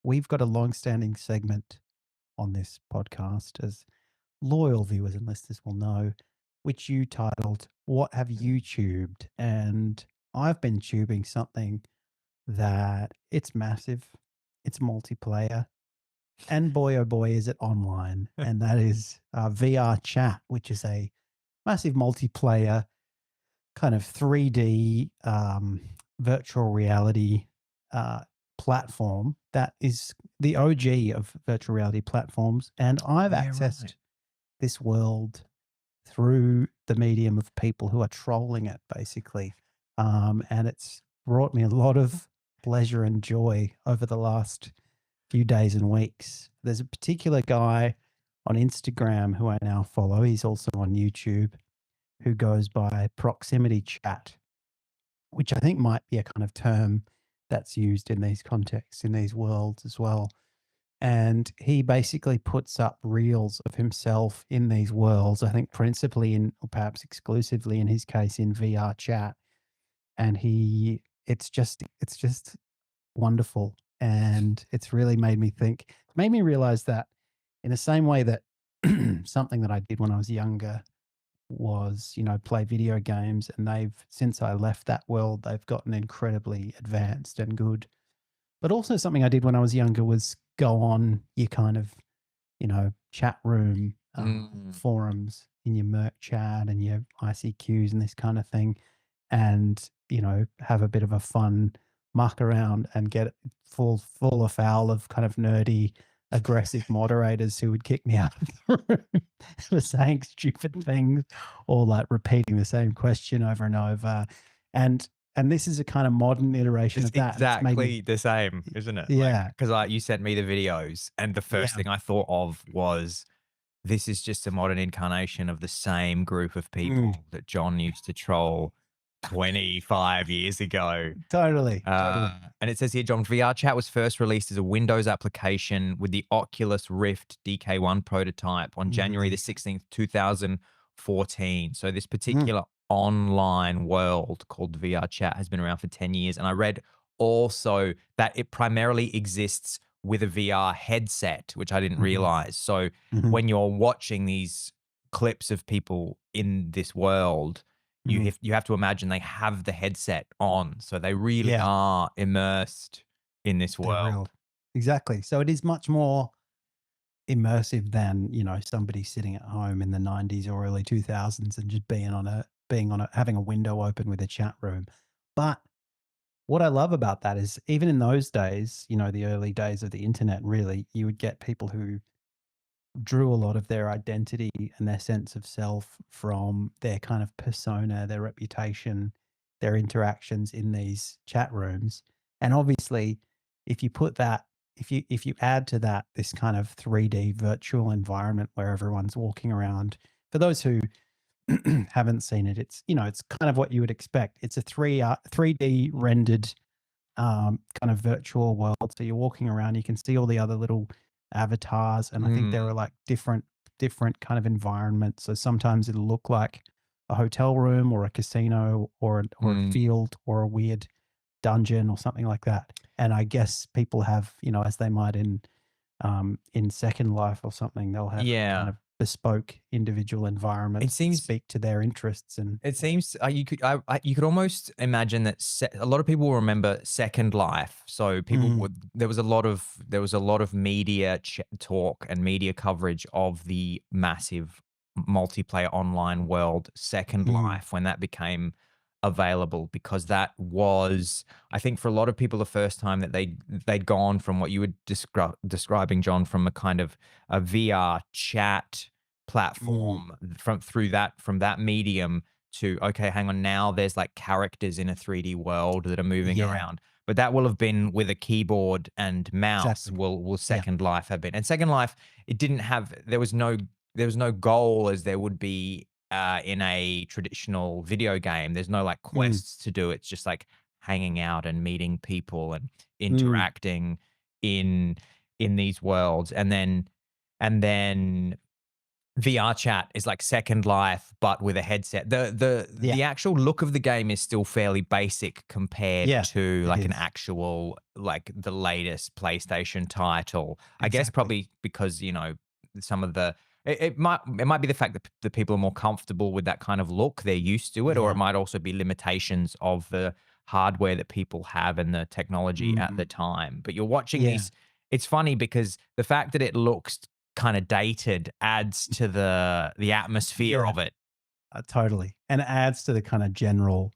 we've got a long-standing segment on this podcast, as loyal viewers and listeners will know, which you titled "What Have You Tubed?" And I've been tubing something that it's massive, it's multiplayer, and boy oh boy is it online, and that is VRChat, which is a massive multiplayer kind of 3D virtual reality uh, platform that is the OG of virtual reality platforms. And I've Yeah, right. accessed this world through the medium of people who are trolling it, basically. And it's brought me a lot of pleasure and joy over the last few days and weeks. There's a particular guy on Instagram who I now follow. He's also on YouTube, who goes by proximity chat, which I think might be a kind of term that's used in these contexts, in these worlds as well. And he basically puts up reels of himself in these worlds, I think principally in, or perhaps exclusively in his case, in VR chat. And it's just wonderful. And it's really made me think, it's made me realize that in the same way that something that I did when I was younger was, play video games, and since I left that world, they've gotten incredibly advanced and good. But also something I did when I was younger was go on your kind of, chat room, Mm. forums in your Merc chat and your ICQs and this kind of thing, and, have a bit of a fun muck around and get full afoul of kind of nerdy, aggressive moderators who would kick me out of the room for saying stupid things or like repeating the same question over and over. And and this is a kind of modern iteration It's of that, and it's made me exactly the same, isn't it? Like, yeah, 'cause, you sent me the videos, and the first yeah. thing I thought of was, this is just a modern incarnation of the same group of Mm, people that John used to troll 25 years ago. totally, totally. And it says here, John, VR Chat was first released as a Windows application with the Oculus Rift DK1 prototype on January the Mm, 16th, 2014. So this mm, particular online world called VR Chat has been around for 10 years. And I read also that it primarily exists with a VR headset, which I didn't mhm, realize. So mhm, when you're watching these clips of people in this world, mhm. you have to imagine they have the headset on, so they really Yeah. are immersed in this They're world. real. Exactly. So it is much more immersive than, somebody sitting at home in the 90s or early 2000s and just having a window open with a chat room. But what I love about that is even in those days, the early days of the internet, really, you would get people who drew a lot of their identity and their sense of self from their kind of persona, their reputation, their interactions in these chat rooms. And obviously, if you put that, if you add to that this kind of 3D virtual environment where everyone's walking around, for those who haven't seen it, it's kind of what you would expect. It's a 3D rendered kind of virtual world. So you're walking around, you can see all the other little avatars, and I think there Mm, are like different kind of environments. So sometimes it'll look like a hotel room or a casino or a mm. field or a weird dungeon or something like that. And I guess people have, as they might in Second Life or something, they'll have kind Yeah. of bespoke individual It environments that seems speak to their interests and it seems, you could almost imagine that a lot of people will remember Second Life. So people mm, would there was a lot of media talk and media coverage of the massive multiplayer online world Second mm, Life when that became available, because that was, I think, for a lot of people, the first time that they'd gone from what you were describing, John, from a kind of a VR chat mm, platform, from that medium to, okay, hang on, now there's like characters in a 3D world that are moving yeah, around. But that will have been with a keyboard and mouse. exactly. Will Yeah. Second Life have been? And Second Life, it didn't have, there was no goal as there would be in a traditional video game. There's no like Mm, quests to do. It's just like hanging out and meeting people and mm, interacting in these worlds. And then VRChat is like Second Life, but with a headset. Yeah. The actual look of the game is still fairly basic compared Yeah, to it like an is. actual like the latest PlayStation title. I guess Exactly. probably because, some of the it might be the fact that the people are more comfortable with that kind of look, they're used to it, or it Yeah. might also be limitations of the hardware that people have and the technology at the Mm. time. But you're watching Yeah. these. It's funny because the fact that it looks kind of dated adds to the atmosphere Yeah. of it. Totally. And it adds to the kind of general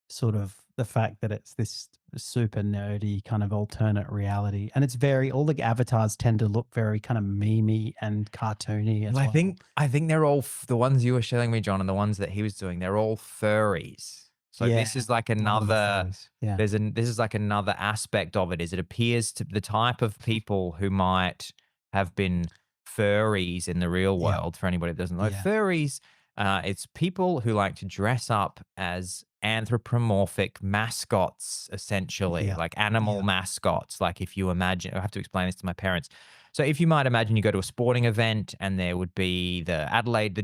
sort of the fact that it's this super nerdy kind of alternate reality. And it's very all the avatars tend to look very kind of memey and cartoony Well, as I well. think I think they're all the ones you were showing me, John, and the ones that he was doing. They're all furries. So Yeah. this is like A lot of them are another. furries. Yeah. This is like another aspect of it. Is it appears to the type of people who might have been furries in the real Yeah. world. For anybody that doesn't know, Yeah. furries. It's people who like to dress up as anthropomorphic mascots, essentially, Yeah. like animal Yeah. mascots. Like if you imagine, I have to explain this to my parents. So if you might imagine you go to a sporting event and there would be the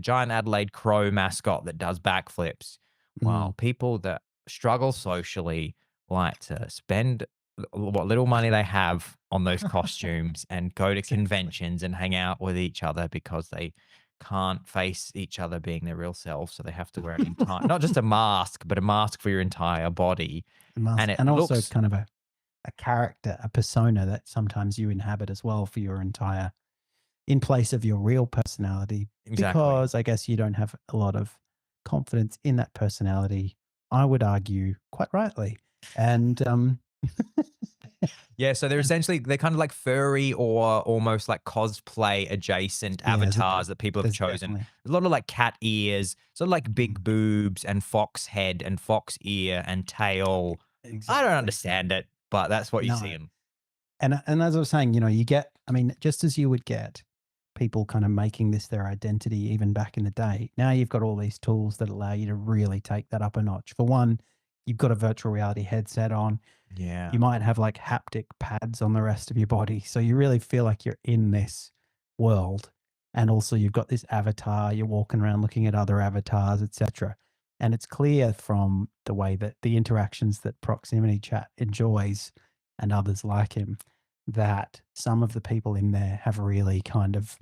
giant Adelaide Crow mascot that does backflips. Mm. Well, people that struggle socially like to spend what little money they have on those costumes and go to Exactly. conventions and hang out with each other because they can't face each other being their real selves. So they have to wear an entire, not just a mask, but a mask for your entire body. It And must. it And also looks kind of a character, a persona that sometimes you inhabit as well for your entire in place of your real personality, exactly. because I guess you don't have a lot of confidence in that personality, I would argue quite rightly. And Yeah, so they're kind of like furry or almost like cosplay adjacent yeah, avatars that people have there's chosen. definitely There's a lot of like cat ears, sort of like mm, big boobs and fox head and fox ear and tail. I don't exactly. understand it, but that's what you see No. in. And as I was saying, you get I mean, just as you would get people kind of making this their identity even back in the day, now you've got all these tools that allow you to really take that up a notch. For one, you've got a virtual reality headset on. Yeah. You might have like haptic pads on the rest of your body. So you really feel like you're in this world. And also you've got this avatar, you're walking around looking at other avatars, etc. And it's clear from the way that the interactions that Proximity Chat enjoys and others like him that some of the people in there have really kind of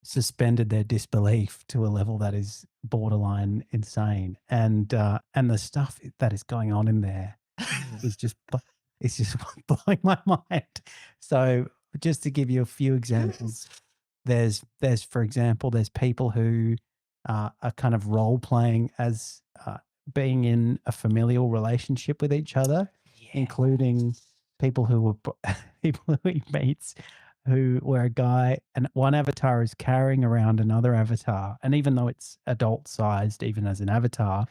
suspended their disbelief to a level that is borderline insane. And the stuff that is going on in there is just it's just blowing my mind. So just to give you a few examples, there's for example, there's people who are kind of role playing as being in a familial relationship with each other, including Yes. people who were people who he meets who where a guy and one avatar is carrying around another avatar, and even though it's adult sized, even as an avatar,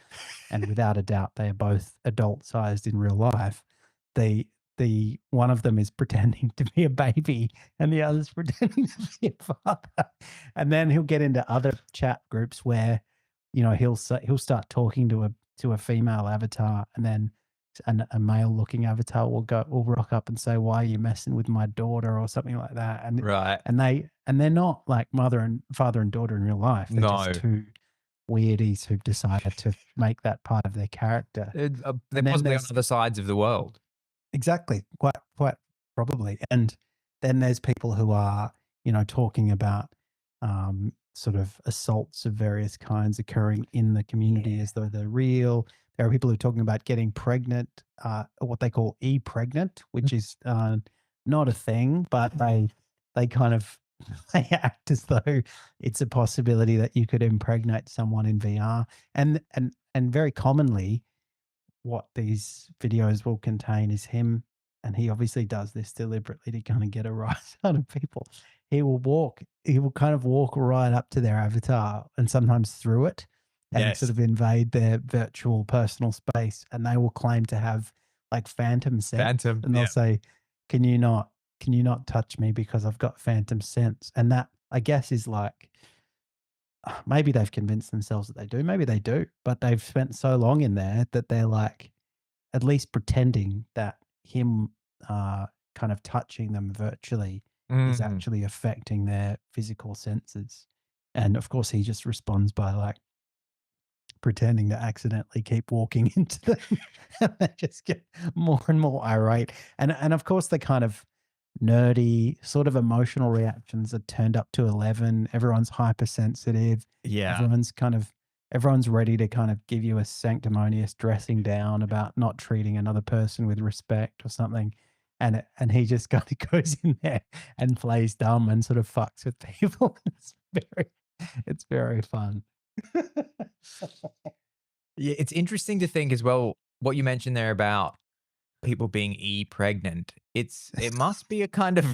and without a doubt they are both adult sized in real life, the the one of them is pretending to be a baby and the other's pretending to be a father. And then he'll get into other chat groups where, he'll start talking to a female avatar, and then a male looking avatar will rock up and say, "Why are you messing with my daughter?" or something like that. And Right. they're not like mother and father and daughter in real life. They're just No. two weirdies who've decided to make that part of their character. They're And then possibly on there's other sides of the world. exactly, quite probably. And then there's people who are, talking about sort of assaults of various kinds occurring in the community as Yeah. though they're real. There are people who are talking about getting pregnant, what they call e-pregnant, which is not a thing, but they kind of they act as though it's a possibility that you could impregnate someone in VR. And very commonly what these videos will contain is him, and he obviously does this deliberately to kind of get a rise out of people. He will kind of walk right up to their avatar and sometimes through it and sort Yes. of invade their virtual personal space. And they will claim to have like phantom sense. Phantom. And they'll Yeah. say, Can you not touch me because I've got phantom sense? And that I guess is like maybe they've convinced themselves that they do. Maybe they do, but they've spent so long in there that they're like at least pretending that him kind of touching them virtually is Mm. actually affecting their physical senses. And of course, he just responds by like pretending to accidentally keep walking into them, and they just get more and more irate. And of course, the kind of nerdy, sort of emotional reactions are turned up to 11. Everyone's hypersensitive. Yeah. Everyone's kind of everyone's ready to kind of give you a sanctimonious dressing down about not treating another person with respect or something. And he just kind of goes in there and plays dumb and sort of fucks with people. Very it's very fun. Yeah, it's interesting to think as well what you mentioned there about people being pregnant. It must be a kind of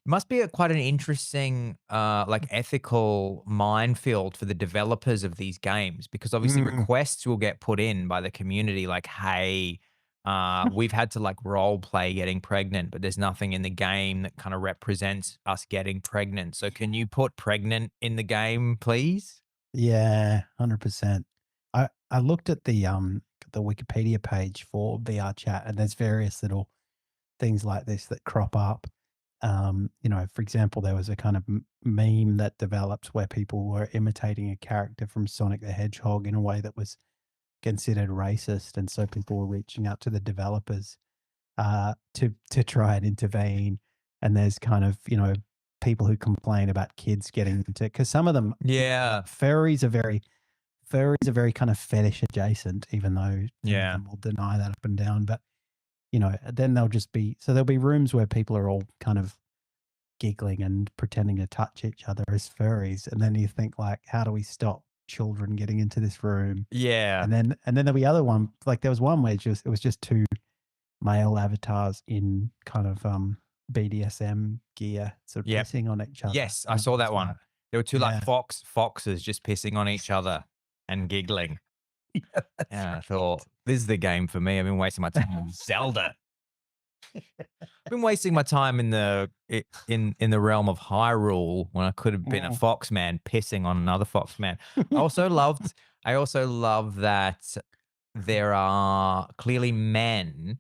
must be a quite an interesting like ethical minefield for the developers of these games because obviously Mm. requests will get put in by the community like, hey, we've had to like role play getting pregnant, but there's nothing in the game that kind of represents us getting pregnant. So can you put pregnant in the game, please? Yeah, 100%. I looked at the Wikipedia page for VRChat, and there's various little things like this that crop up. For example, there was a kind of meme that developed where people were imitating a character from Sonic the Hedgehog in a way that was considered racist, and so people were reaching out to the developers to try and intervene. And there's kind of people who complain about kids getting into because some of them Yeah. furries are very kind of fetish adjacent, even though many of Yeah. them will deny that up and down. But then they'll just be so there'll be rooms where people are all kind of giggling and pretending to touch each other as furries, and then you think like, how do we stop children getting into this room? Yeah. And then there'll be other one like there was one where it was just two male avatars in kind of BDSM gear, sort of Yep. pissing on each other, Yes, I and I saw was that like, one. There were 2, like, yeah, foxes just pissing on each other and giggling, yeah, that's and I right. thought, "This is the game for me." I've been wasting my time on Zelda. I've been wasting my time in the realm of Hyrule when I could have been a Mm. fox man pissing on another fox man. I also love that there are clearly men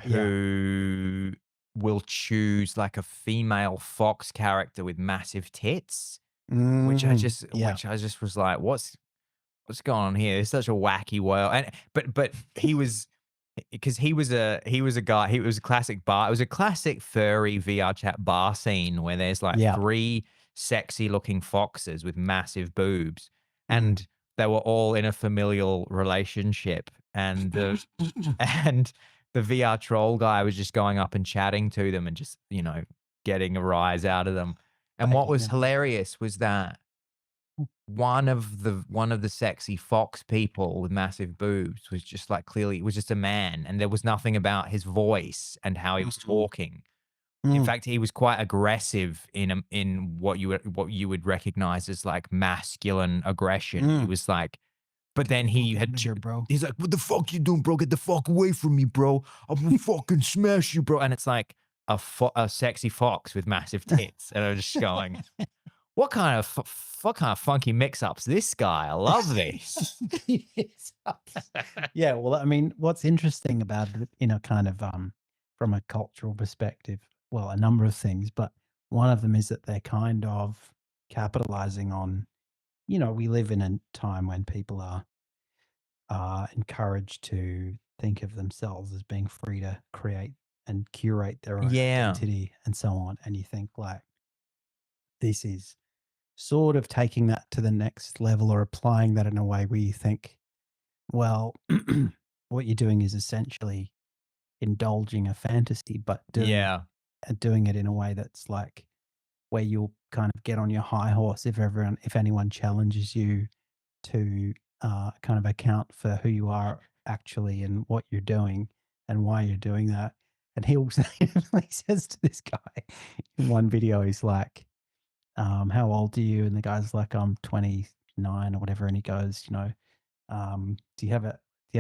Yeah. who will choose, like, a female fox character with massive tits. Yeah. Which I just was like, "What's going on here? It's such a wacky world." And but he was because he was a guy, he was a classic bar it was a classic furry VR chat bar scene where there's, like, Yeah. 3 sexy looking foxes with massive boobs, Mm. and they were all in a familial relationship, and the and the VR troll guy was just going up and chatting to them and just, getting a rise out of them. And what Baking was them out. hilarious was that one of the sexy fox people with massive boobs was just like clearly was just a man, and there was nothing about his voice and how he was Mm. talking. In Mm. fact, he was quite aggressive in what you would recognize as like masculine aggression. He Mm. was like, but then Typical janitor, bro. he's like, "What the fuck you doing, bro? Get the fuck away from me, bro! I'm gonna fucking smash you, bro!" And it's like a sexy fox with massive tits, and I'm just going, what kind of funky mix-ups this guy? I love this. Yes. Yeah, well, I mean, what's interesting about it, kind of from a cultural perspective, well, a number of things, but one of them is that they're kind of capitalizing on, we live in a time when people are encouraged to think of themselves as being free to create and curate their own Yeah. identity and so on. And you think like this is sort of taking that to the next level or applying that in a way where you think, well, what you're doing is essentially indulging a fantasy, but Yeah. doing it in a way that's like where you'll kind of get on your high horse if anyone challenges you to kind of account for who you are actually and what you're doing and why you're doing that. And he'll say, he says to this guy in one video, he's like, how old are you? And the guy's like, I'm 29 or whatever. And he goes, do you have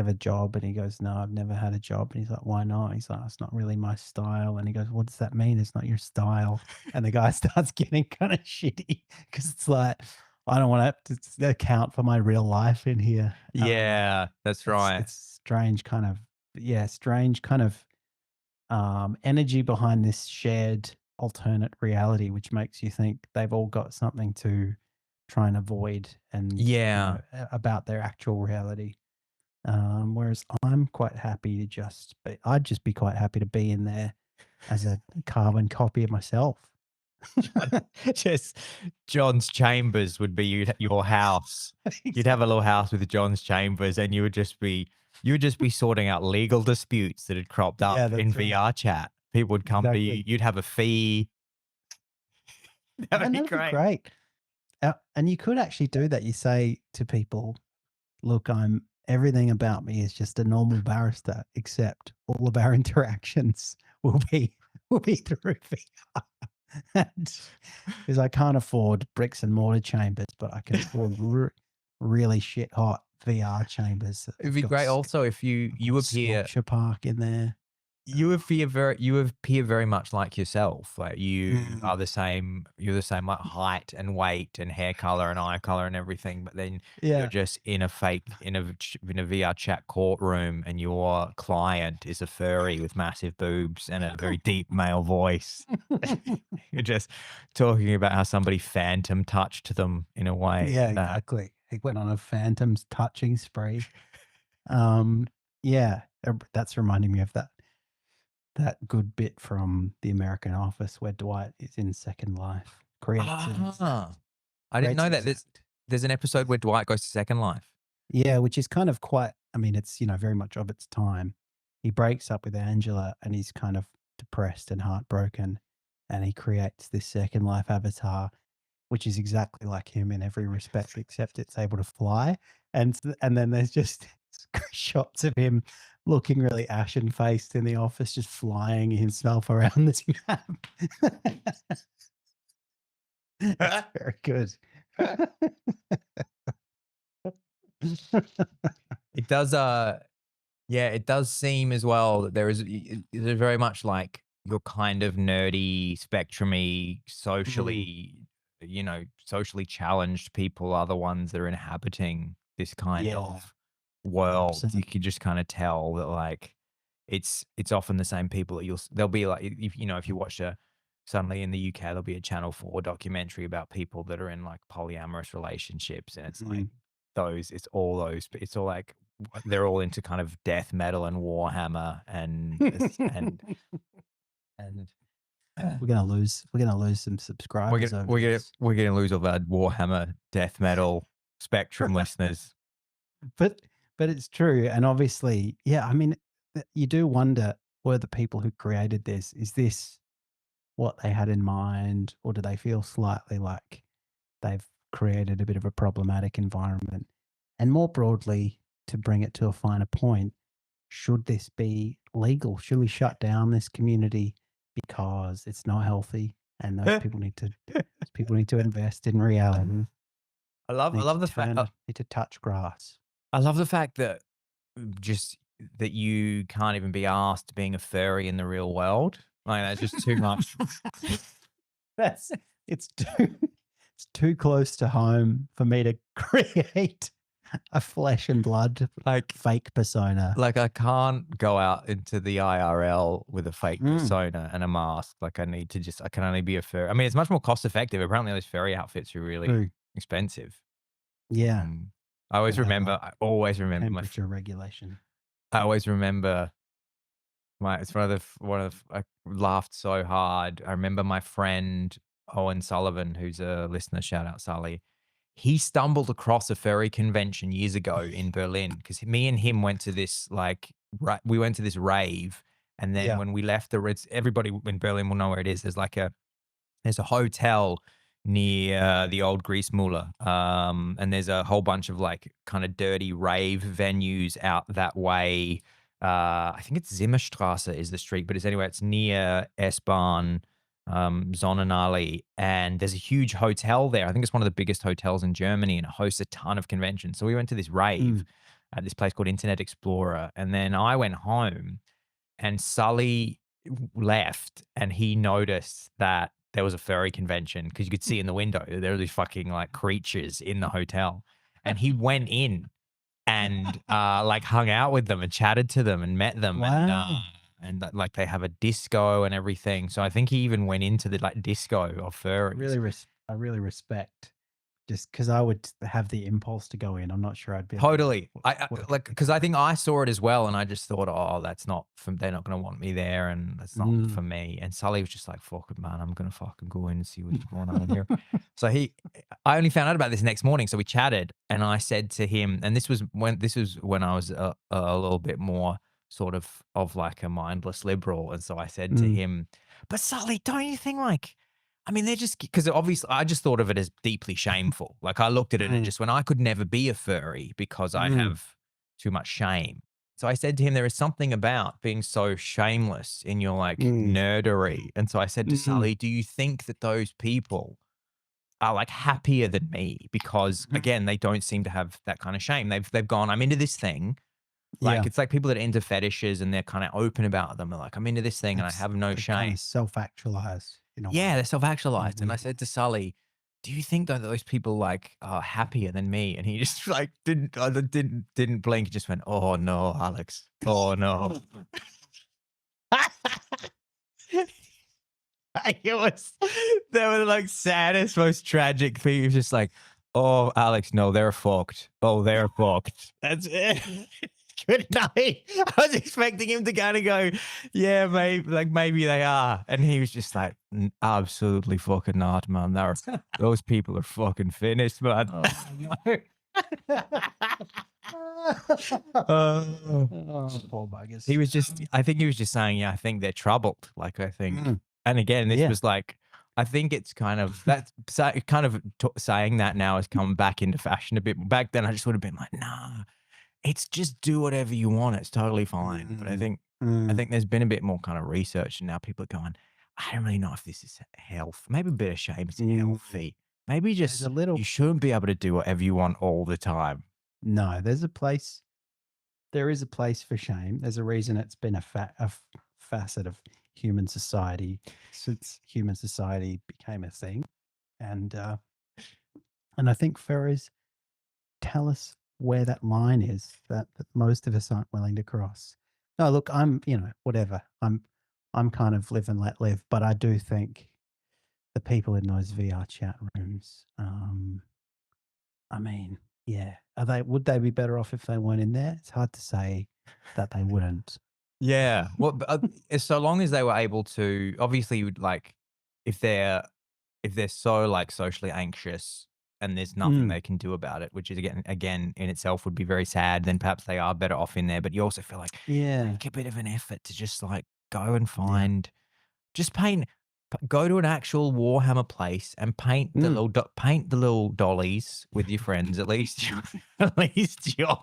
a job? And he goes, no, I've never had a job. And he's like, why not? He's like, it's not really my style. And he goes, what does that mean? It's not your style. And the guy starts getting kind of shitty because it's like, I don't want to account for my real life in here. Yeah, that's right. It's strange kind of, yeah, strange kind of energy behind this shared alternate reality, which makes you think they've all got something to try and avoid and, Yeah. about their actual reality. Whereas I'm quite happy to just be I'd just be quite happy to be in there as a carbon copy of myself. John, just John's chambers would be your house. You'd have a little Exactly. house with John's chambers, and you would just be sorting out legal disputes that had cropped Yeah, up in that's right. VR chat. People would come to you. Exactly. You'd have a fee. That would And be that'd be great. great. And you could actually do that. You say to people, "Look, I'm everything about me is just a normal barrister, except all of our interactions will be will be through VR." And because I can't afford bricks and mortar chambers, but I can afford really shit hot VR chambers that It'd be great also if you have you got appear sculpture park in there. you appear very much like yourself. Like Mm, you're the same like height and weight and hair color and eye color and everything, but then you're yeah. just in a VR chat courtroom and your client is a furry with massive boobs and a very deep male voice. You're just talking about how somebody phantom touched them in a way Yeah, that exactly. He went on a phantoms touching spree. Um, yeah, that's reminding me of that good bit from The American Office where Dwight is in Second Life, creates an Ah, exact I didn't creates know an that. There's exact there's an episode where Dwight goes to Second Life. yeah, which is kind of quite I mean, it's, very much of its time. He breaks up with Angela and he's kind of depressed and heartbroken, and he creates this Second Life avatar, which is exactly like him in every respect, except it's able to fly. And then there's just shots of him looking really ashen faced in the office, just flying himself around this map. It's very good. It does, yeah, it does seem as well that there's very much like your kind of nerdy, spectrumy, Mm, socially challenged people are the ones that are inhabiting this kind yeah, of world. You 100%. can just kind of tell that like it's often the same people that they'll be like if you watch a suddenly in the UK there'll be a Channel 4 documentary about people that are in like polyamorous relationships and it's like Mm. it's all like they're all into kind of death metal and Warhammer and We're gonna lose some we're subscribers gonna over we're gonna this. we're gonna lose all our Warhammer death metal spectrum listeners. But it's true, and obviously, yeah, I mean, you do wonder, were the people who created this, is this what they had in mind, or do they feel slightly like they've created a bit of a problematic environment? And more broadly, to bring it to a finer point, should this be legal? Should we shut down this community because it's not healthy and those people need to invest in reality, I love I need to love the fact need to touch grass? I love the fact that just that you can't even be asked being a furry in the real world. Like that's just too much. That's it's too it's too close to home for me to create a flesh and blood Like fake persona. like I can't go out into the IRL with a fake Mm, persona and a mask. Like I can only be a furry. I mean, it's much more cost effective. Apparently those furry outfits are really true. expensive. Yeah, Um, gotta have, like, I always remember temperature regulation. I always remember it's I laughed so hard. I remember my friend Owen Sullivan, who's a listener, shout out Sully. He stumbled across a furry convention years ago in Berlin because me and him went to this we went to this rave, and then Yeah. when we left everybody in Berlin will know where it is. There's a hotel near the old Griesmühle, and there's a whole bunch of like kind of dirty rave venues out that way. I think it's Zimmerstrasse is the street, but it's near S-Bahn, Sonnenallee, and there's a huge hotel there. I think it's one of the biggest hotels in Germany, and it hosts a ton of conventions. So we went to this rave Mm. at this place called Internet Explorer, and then I went home and Sully left and he noticed that there was a furry convention because you could see in the window there were these fucking like creatures in the hotel. And he went in and like hung out with them and chatted to them and met them Wow. and like they have a disco and everything. So I think he even went into the like disco of furries. I really respect. just because I would have the impulse to go in. I'm not sure I'd be able to Totally. I work like, because I ethically. think I saw it as well, and I just thought, "Oh, that's not from they're not gonna want me there, and that's not for Mm. me." And Sully was just like, "Fuck it, man, I'm gonna fucking go in and see what's going on here." So I only found out about this next morning, so we chatted, and I said to him, and this was when I was a little bit more sort of like a mindless liberal, and so I said to Mm, him, "But Sully, don't you think like I mean, they're just because obviously I just thought of it as deeply shameful. Like I looked at it and mm, just when I could never be a furry because I mm, have too much shame. So I said to him, there is something about being so shameless in your like mm, nerdery. And so I said to mm, Sully, do you think that those people are like happier than me? Because mhm. again, they don't seem to have that kind of shame. They've gone, I'm into this thing. Like Yeah, it's like people that are into fetishes and they're kind of open about them. They're like, I'm into this thing and I have no they kind shame. of self-actualize in a Yeah, way. they're self-actualized, and I Mhm. said to Sully, "Do you think that those people, like, are happier than me?" And he just, like, didn't blink, he just went, "Oh, no, Alex. Oh, no." It was they were, like, saddest, most tragic thing, he was just like, "Oh, Alex, no, they're fucked. Oh, they're fucked." That's it. Good night. I was expecting him to kinda go, "Yeah, maybe they are," and he was just like, absolutely fucking not, man. Those people are fucking finished, man." Oh my god. Uh, Oh, poor he buggers. was just I think he was just saying, "Yeah, I think they're troubled." Like, I think Mm, and again, this yeah. was like I think it's kind of that's kind of saying that now has come back into fashion a bit. Back then, I just would have been like, "Nah, it's just do whatever you want. It's totally fine." But Mm, I mm, think there's been a bit more kind of research, and now people are going, "I don't really know if this is health. Maybe a bit of shame is mm. healthy. Maybe There's a just you little shouldn't be able to do whatever you want all the time." no, there's a place there is a place for shame. There's a reason it's been facet of human society since human society became a thing, and, uh, and I think furries tell us where that line is that most of us aren't willing to cross. No, look, whatever. I'm kind of live and let live, but I do think the people in those VR chat rooms, I mean, yeah, would they be better off if they weren't in there? It's hard to say that they wouldn't. Yeah. Well, so long as they were able to obviously, you would like if they're if they're so, like, socially anxious and there's nothing Mm, they can do about it, which is again, in itself would be very sad, then perhaps they are better off in there, but you also feel like, yeah, make a bit of an effort to just, like, go and yeah. find just paint go to an actual Warhammer place and Mm. paint the little dollies with your friends, at least you at least you're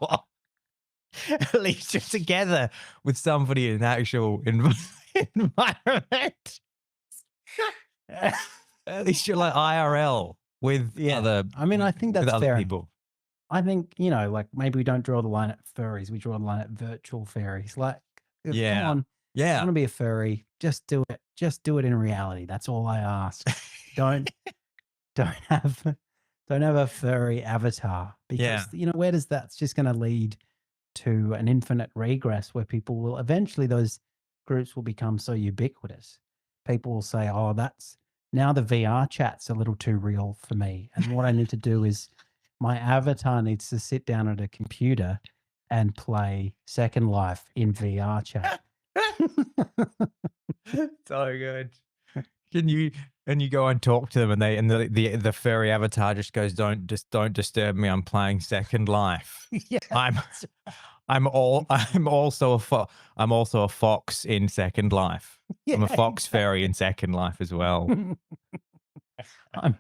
at least you're together with somebody in an actual environment. At least you're like IRL Yeah. I mean, I think with that's other fair enough. people. I think, like maybe we don't draw the line at furries, we draw the line at virtual fairies. Like, come Yeah. on, you Yeah. want to be a furry, just do it. Just do it in reality. That's all I ask. Don't don't have don't have a furry avatar because Yeah. where does that's just going to lead to an infinite regress where people will eventually those groups will become so ubiquitous. People will say, "Oh, that's now the VR chat's a little too real for me." And what I need to do is my avatar needs to sit down at a computer and play Second Life in VR chat. So good. Can you and you go and talk to them and the furry avatar just goes, don't disturb me. I'm playing Second Life. Yeah. I'm I'm also a fox in Second Life. I'm Yeah, a fox fairy exactly. in Second Life as well. I'm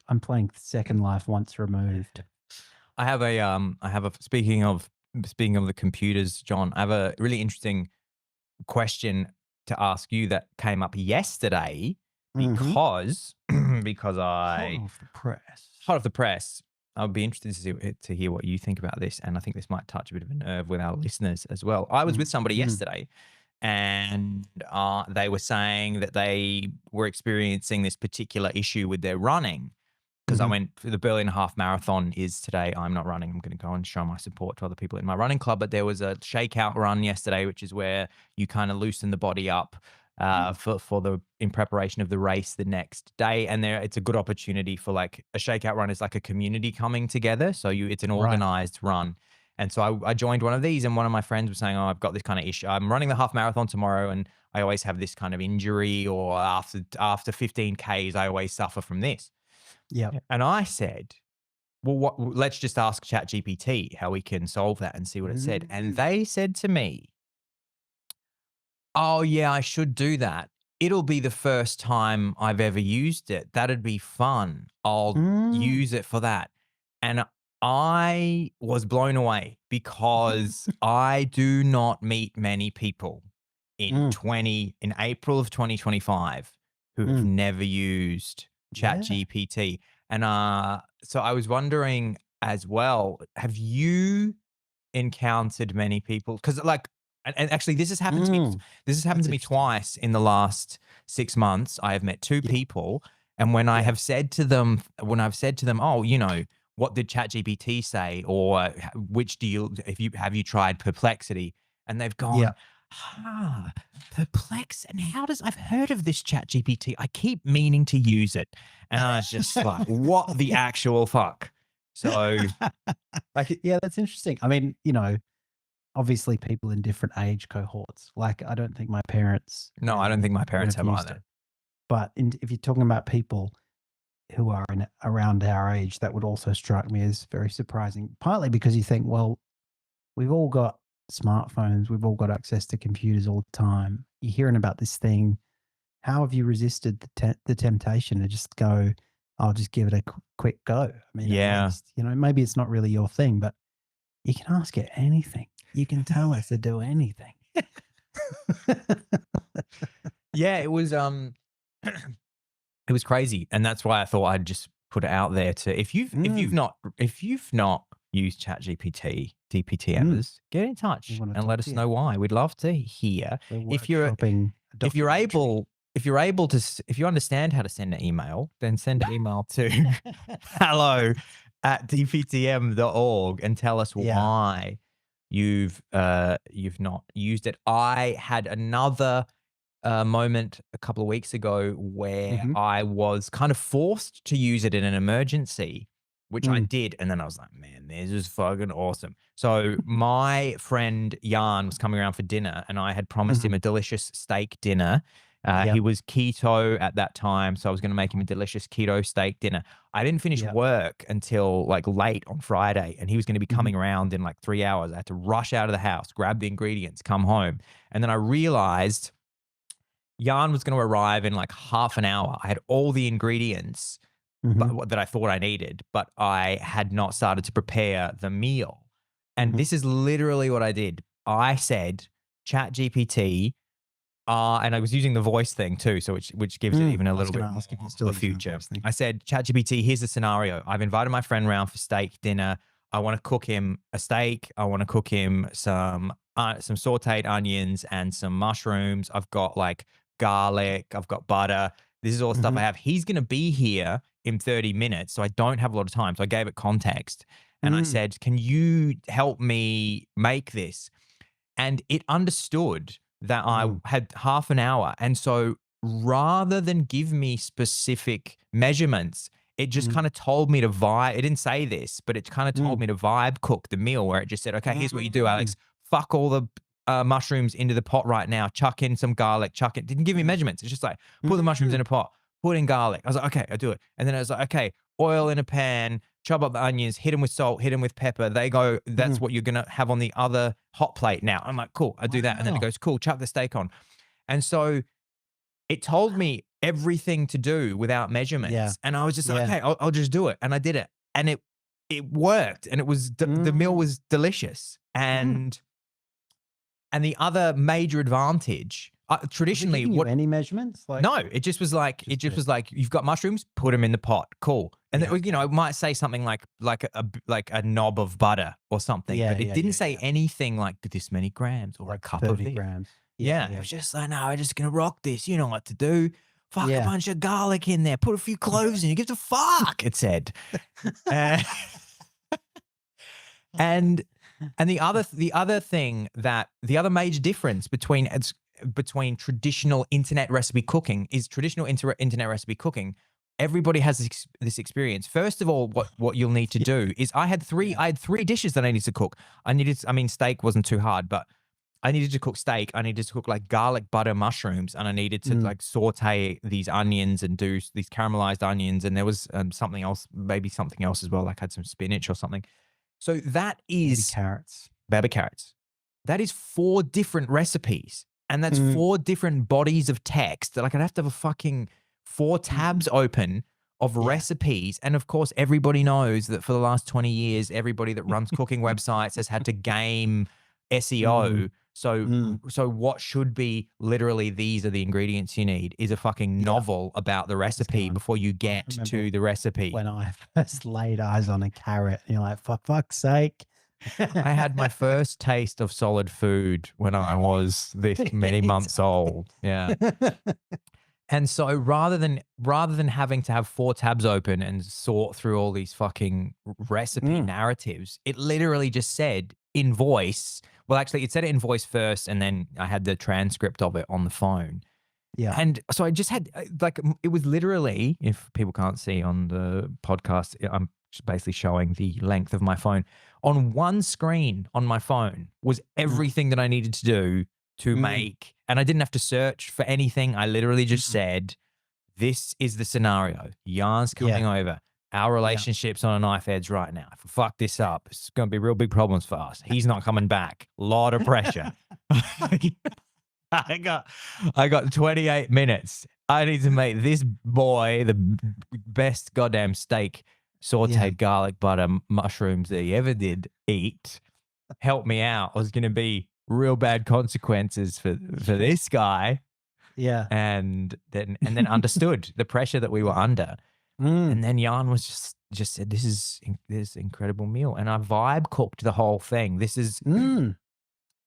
I'm playing Second Life once removed. I have a speaking of the computers, John, I have a really interesting question to ask you that came up yesterday Mhm. because because Hot I off the press. hot off the press. I would be interested to hear what you think about this, and I think this might touch a bit of a nerve with our listeners as well. I was with somebody Mm. yesterday, and they were saying that they were experiencing this particular issue with their running because I Mhm. went for the Berlin Half Marathon is today. I'm not running. I'm going to go and show my support to other people in my running club. But there was a shakeout run yesterday, which is where you kind of loosen the body up Mm. in preparation of the race the next day. And it's a good opportunity for like a shakeout run is like a community coming together. So it's an Right. organized run. And so I joined one of these, and one of my friends was saying, "Oh, I've got this kind of issue. I'm running the half marathon tomorrow, and I always have this kind of injury, or after 15 Ks, I always suffer from this." Yep. And I said, well, let's just ask ChatGPT how we can solve that and see what it said. And Mm. they said to me, "Oh, yeah, I should do that. It'll be the first time I've ever used it. That'd be fun. I'll Mm. use it for that." And I was blown away because I do not meet many people Mm. in April of 2025 who have Mm. never used Yeah. ChatGPT. And so I was wondering as well, have you encountered many people? Because like, and actually, Mm. this has happened That's to me interesting. twice in the last 6 months. I have met two Yeah. people, and when I Yeah. have said to them, "Oh, what did ChatGPT say?" or "Which do you, if you have you tried Perplexity?" and they've Yeah. gone, Perplex, and I've heard of this ChatGPT. I keep meaning to use it, and I was just like, "What the actual fuck?" So, like, Yeah, that's interesting. I mean, obviously people in different age cohorts. Like, I don't think my parents no, I don't think my would parents have have used either. it. But if you're talking about people who are around our age, that would also strike me as very surprising. Partly because you think, well, we've all got smartphones, we've all got access to computers all the time. You're hearing about this thing. How have you resisted the temptation to just go, "I'll just give it a quick go"? I mean, at Yeah. least, maybe it's not really your thing, but you can ask it anything. You can tell it to do anything. Yeah, it was, it was crazy, and that's why I thought I'd just put it out there to Mm, if you've not used ChatGPT, mm. DPTMers, get in We touch want to and let talk to us you. know why. We'd love to hear. We're If you're workshopping a if you're documentary. able if you understand how to send an email, then send an email to hello@dptm.org and tell us Yeah. why you've not used it. I had another moment a couple of weeks ago where Mhm. I was kind of forced to use it in an emergency, which I Mm. did. And then I was like, man, this is fucking awesome. So my friend Jan was coming around for dinner, and I had promised him Mhm. a delicious steak dinner. He Yep. was keto at that time, so I was going to make him a delicious keto steak dinner. I didn't finish Yep. work until like late on Friday, and he was going to be Mhm. coming around in like 3 hours. I had to rush out of the house, grab the ingredients, come home. And then I realized Yarn was going to arrive in like half an hour. I had all the ingredients Mhm. that I thought I needed, but I had not started to prepare the meal. And Mhm. this is literally what I did. I said, Chat GPT, and I was using the voice thing too, so which gives it even a I was little bit gonna more ask if you're of still a using the future. voice thing. I said, ChatGPT, here's the scenario. I've invited my friend round for steak dinner. I want to cook him a steak. I want to cook him some sautéed onions and some mushrooms. I've got like garlic. I've got butter. This is all the stuff I Mhm. have. He's going to be here in 30 minutes, so I don't have a lot of time. So I gave it context, and I Mm. said, can you help me make this? And it understood that I Mm. had half an hour. And so rather than give me specific measurements, it just Mhm. kind of told me to vibe. It didn't say this, but it kind of told Mm. me to vibe cook the meal, where it just said, okay, here's what you do, Mm. Alex. Fuck all the mushrooms into the pot right now. Chuck in some garlic. Chuck it. Didn't give me Mm. measurements. It's just like, put the mushrooms in Mm. a pot, put in garlic. I was like, okay, I'll do it. And then I was like, okay, oil in a pan, chop up the onions, hit them with salt, hit them with pepper. They go, that's Mhm. what you're going to have on the other hot plate now. I'm like, cool, I do that. And then it Wow. goes, cool, chuck the steak on. And so it told me everything to do without Yeah. measurements. And I was just like, Yeah. okay, I'll just do it. And I did it. And it worked. And it was, the meal Mm. was delicious. Mm. And the other major advantage, Was it traditionally, giving you what any measurements? Like, no, it just was like just the you've got mushrooms, put them in the pot, cool. And yeah. then, it might say something like a knob of butter or something, Yeah, but it yeah, didn't yeah, say yeah. anything like this many grams or a Like cup of 30 this. grams. Yeah, Yeah, it yeah, was yeah. just like, no, we're just gonna rock this. You know what to do. Fuck a Yeah. bunch of garlic in there, put a few cloves in. Who gives a fuck? It said. Uh, and the other major difference between between traditional internet recipe cooking is traditional internet recipe cooking. Everybody has this experience. First of all, what you'll need to Yeah. do is I had Yeah. three dishes that I needed to cook. I mean, steak wasn't too hard, but I needed to cook steak. I needed to cook like garlic butter mushrooms, and I needed to Mm. like saute these onions and do these caramelized onions. And there was something else, maybe something else as well. Like I had some spinach or something. So that Baby is carrots. baby carrots. That is 4 different recipes, and that's Mm. 4 different bodies of text. Like I'd have to have a fucking 4 tabs open of Yeah. recipes. And of course, everybody knows that for the last 20 years, everybody that runs cooking websites has had to game Mm. SEO. So, Mm. so what should be literally these are the ingredients you need is a fucking Yeah. novel about the I was recipe going, before you I get remember to the recipe. when I first laid eyes on a carrot, and you're like, for fuck's sake. I had my first taste of solid food when I was this many months old. Yeah. And so rather than having to have 4 tabs open and sort through all these fucking recipe Mm. narratives, it literally just said in voice. Well, actually, it said it in voice first, and then I had the transcript of it on the phone. Yeah. And so I just had it was literally, if people can't see on the podcast, I'm just basically showing the length of my phone. On one screen on my phone was Mm. everything that I needed to do to Mm. make, and I didn't have to search for anything. I literally just Mm. said, this is the scenario. Yarn's Yeah. coming over. Our Yeah. relationship's on a knife edge right now. If we fuck this up, it's going to be real big problems for us. He's not coming back. Lot of pressure. I got I got 28 minutes. I need to make this boy the best goddamn steak, Yeah. sauteed garlic butter mushrooms that he ever did eat. Help me out. There's going to be real bad consequences for this guy. Yeah. And then understood the pressure that we were under. Mm. And then Jan was just said, this is incredible meal. And I vibe cooked the whole thing. Mm.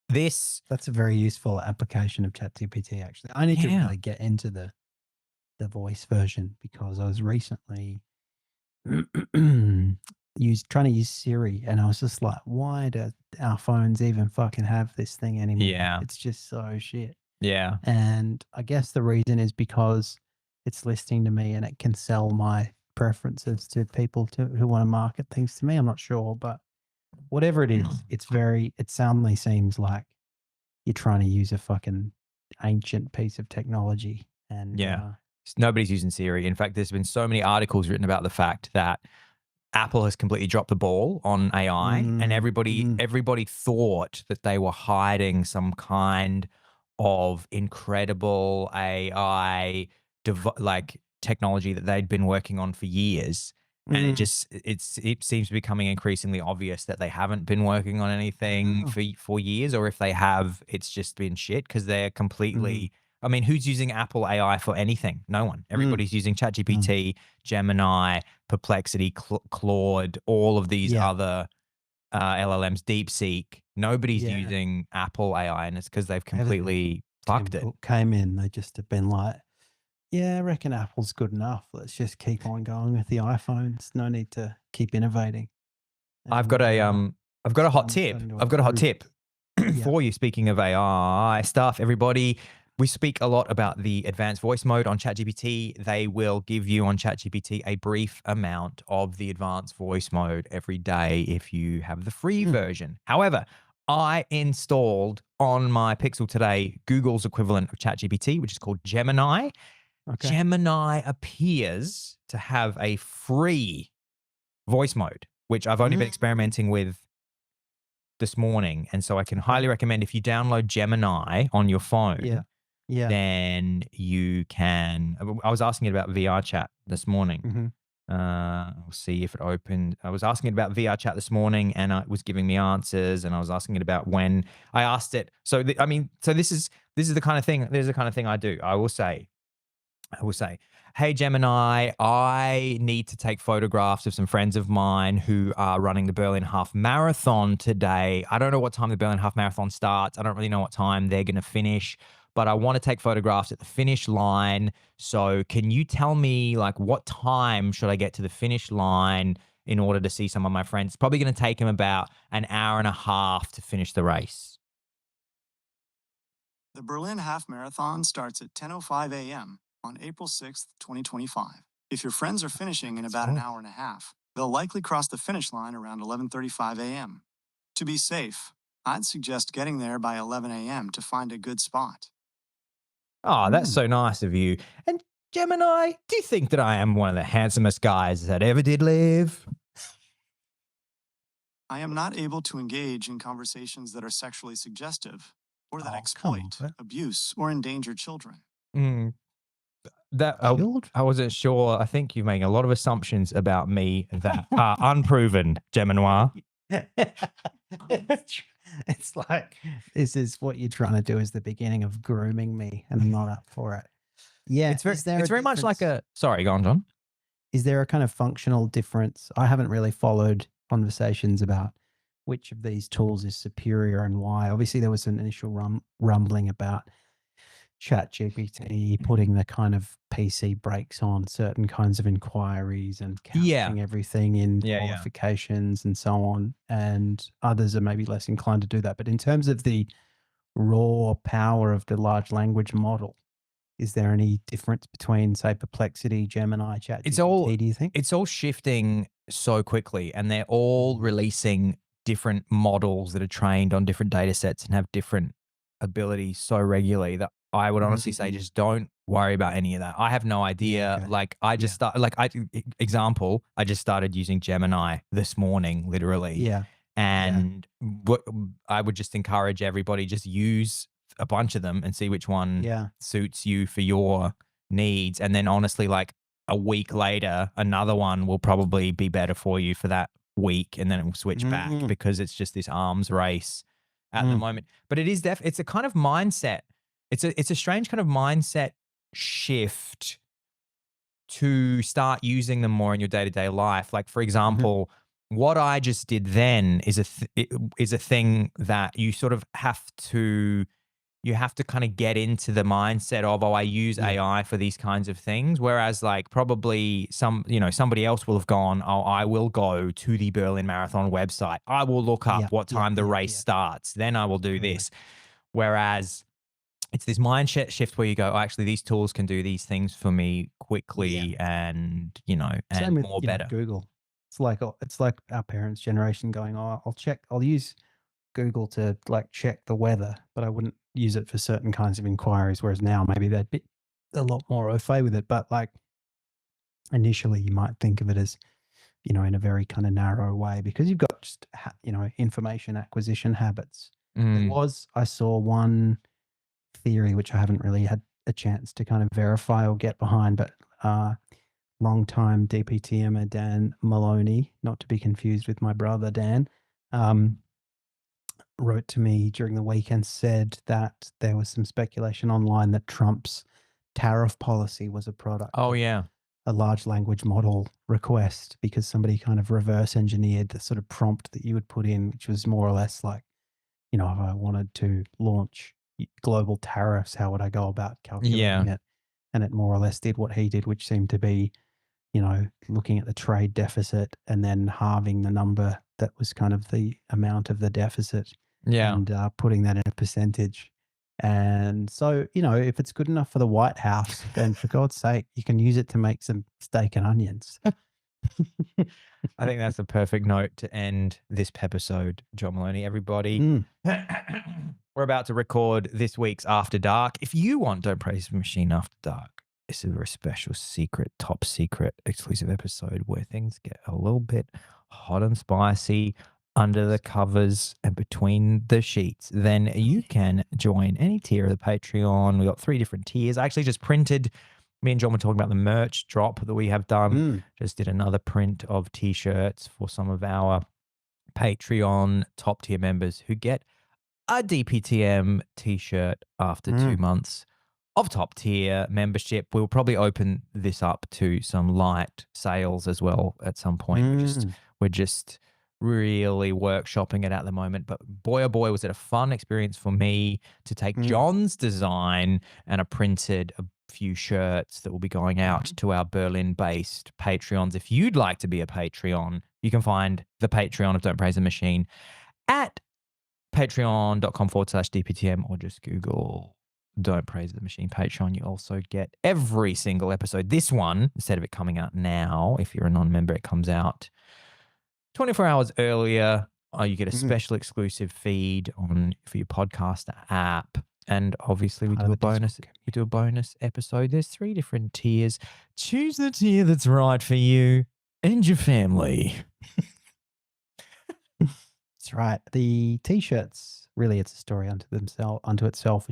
This That's a very useful application of ChatGPT, actually. I need to yeah. really get into the voice version because I was recently trying to use Siri, and I was just like, why do our phones even fucking have this thing anymore? Yeah. It's just so shit. Yeah. And I guess the reason is because it's listening to me and it can sell my preferences to people who want to market things to me. I'm not sure, but whatever it is, it soundly seems like you're trying to use a fucking ancient piece of technology. And Yeah. Nobody's using Siri. In fact, there's been so many articles written about the fact that Apple has completely dropped the ball on AI, and mm, mm, everybody thought that they were hiding some kind of incredible AI like technology that they'd been working on for years. And mm, it seems to be becoming increasingly obvious that they haven't been working on anything oh, for years, or if they have, it's just been shit because they're mm, completely. I mean, who's using Apple AI for anything? No one. mm, Everybody's using mm. ChatGPT, Gemini, Perplexity, Claude, all of these Yeah, other LLMs, DeepSeek. Nobody's yeah. using Apple AI, and it's because they've Ever since completely Tim fucked it. Cook came in, they just have been like, yeah, I reckon Apple's good enough. Let's just keep on going with the iPhones. No need to keep innovating. I've got And a I've got a hot I'm tip. starting to I've got a hot improve. tip Yeah. for you. Speaking of AI stuff, everybody, we speak a lot about the advanced voice mode on ChatGPT. They will give you on ChatGPT a brief amount of the advanced voice mode every day if you have the free Mm, version. However, I installed on my Pixel today Google's equivalent of ChatGPT, which is called Gemini. okay. Gemini appears to have a free voice mode, which I've only been Mm, experimenting with this morning. And so I can okay. highly recommend if you download Gemini on your Yeah. phone, Yeah. then you can. I was asking it about VRChat this morning. Hmm. I'll see if it opened. I was asking it about VRChat this morning, and it was giving me answers. And I was asking it about when I asked it. So I mean, so this is the kind of thing. This is the kind of thing I do. I will say, hey, Gemini, I need to take photographs of some friends of mine who are running the Berlin Half Marathon today. I don't know what time the Berlin Half Marathon starts. I don't really know what time they're going to finish, but I want to take photographs at the finish line. So can you tell me, like, what time should I get to the finish line in order to see some of my friends? It's probably going to take them about an hour and a half to finish the race. The Berlin Half Marathon starts at 10:05 a.m. on April 6th, 2025. If your friends are finishing in about an So, hour and a half, they'll likely cross the finish line around 11:35 a.m. To be safe, I'd suggest getting there by 11 a.m. to find a good spot. Oh, that's mm, so nice of you. And Gemini, do you think that I am one of the handsomest guys that ever did live? I am not able to engage in conversations that are sexually suggestive or that oh, come on, exploit, but abuse, or endanger children. Mm, that chilled. I wasn't sure. I think you're making a lot of assumptions about me that are unproven, Gemini. It's like this is what you're trying to do is the beginning of grooming me, and I'm not up for it. Yeah, is there It's a very much like difference? a sorry, go on, John. Is there a kind of functional difference? I haven't really followed conversations about which of these tools is superior and why. Obviously, there was an initial rumbling about ChatGPT putting the kind of PC brakes on certain kinds of inquiries and Yeah. couching everything in Yeah, yeah. qualifications and so on. And others are maybe less inclined to do that. But in terms of the raw power of the large language model, is there any difference between, say, Perplexity, Gemini, It's all ChatGPT, do you think? it's all shifting so quickly and they're all Mm, releasing different models that are trained on different data sets and have different abilities so regularly that I would honestly say mm, just don't worry about any of that. I have no yeah, idea. okay. Like I just Yeah, start like example, I just started using Gemini this morning literally. yeah, yeah, And what I would just encourage everybody just use a bunch of them and see which one yeah. suits you for your needs and then honestly like a week later, another one will probably be better for you for that week, and then it will switch back Mm, because it's just this arms race at the mm, moment. But it is it's a kind of mindset. It's a strange kind of mindset shift to start using them more in your day-to-day life. Like for mhm, example, what I just did then is is a thing that you have to kind of get into the mindset of, oh, I use yeah, AI for these kinds of things. Whereas like probably somebody else will have gone, oh, I will go to the Berlin Marathon website. I will look yeah, up what yeah, time the yeah, race yeah, starts. Then I will do totally. this. Whereas it's this mindset shift where you go, oh, actually, these tools can do these things for me Yeah. quickly and, Same and with, more better. Google. It's like our parents' generation going, "Oh, I'll use Google to, like, check the weather," but I wouldn't use it for certain kinds of inquiries, whereas now maybe they'd be a lot more au fait with it, but, like, initially, you might think of it as, in a very kinda narrow way because you've got just information acquisition habits. Mm, I saw one theory, which I haven't really had a chance to kind of verify or get behind, but, longtime DPTMer Dan Maloney, not to be confused with my brother Dan, um, wrote to me during the week and said that there was some speculation online that Trump's tariff policy was a product oh, of yeah. a large language model request because somebody kind of reverse engineered the sort of prompt that you would put in, which was more or less like, if I wanted to launch global tariffs, how would I go about calculating Yeah. it? And it more or less did what he did, which seemed to be, looking at the trade deficit and then halving the number that was kind of the amount of the deficit Yeah. and putting that in a percentage. And so, if it's good enough for the White House, then for God's sake, you can use it to make some steak and onions. I think that's the perfect note to end this episode, John Maloney. Everybody, Mm, we're about to record this week's After Dark. If you want Don't Praise the Machine After Dark, this is a very special, secret, top secret, exclusive episode where things get a little bit hot and spicy under the covers and between the sheets. Then you can join any tier of the Patreon. We got 3 different tiers. I actually just printed. Me and John were talking about the merch drop that we have done. mm, Just did another print of t-shirts for some of our Patreon top tier members who get a DPTM t-shirt after 2 mm, months of top tier membership. We'll probably open this up to some light sales as well at some point. mm, We're just really workshopping it at the moment. But boy, oh boy, was it a fun experience for me to take mm, John's design and I printed a few shirts that will be going out mhm. to our Berlin based Patreons. If you'd like to be a Patreon, you can find the Patreon of Don't Praise the Machine at patreon.com/DPTM or just Google Don't Praise the Machine Patreon, you also get every single episode. This one, instead of it coming out now, if you're a non-member, it comes out 24 hours earlier. You get a special exclusive feed for your podcast app. And obviously we do a bonus. We do a bonus episode. There's 3 different tiers. Choose the tier that's right for you and your family. That's right. The t-shirts, really, it's a story unto itself,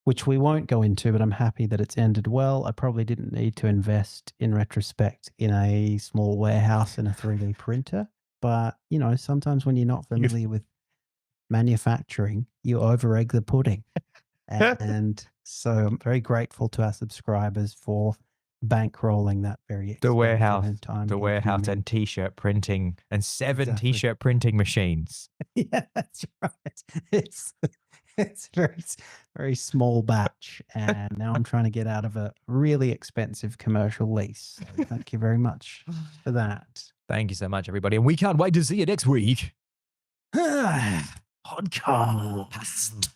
which we won't go into, but I'm happy that it's ended well. I probably didn't need to invest in retrospect in a small warehouse and a 3D printer. But, sometimes when you're not familiar with manufacturing, you over-egg the pudding. And so I'm very grateful to our subscribers for bankrolling that very expensive the warehouse and t-shirt printing and 7 t-shirt printing machines. Yeah, that's right. It's very, very small batch, and now I'm trying to get out of a really expensive commercial lease. So thank you very much for that. Thank you so much, everybody, and we can't wait to see you next week. Podcast.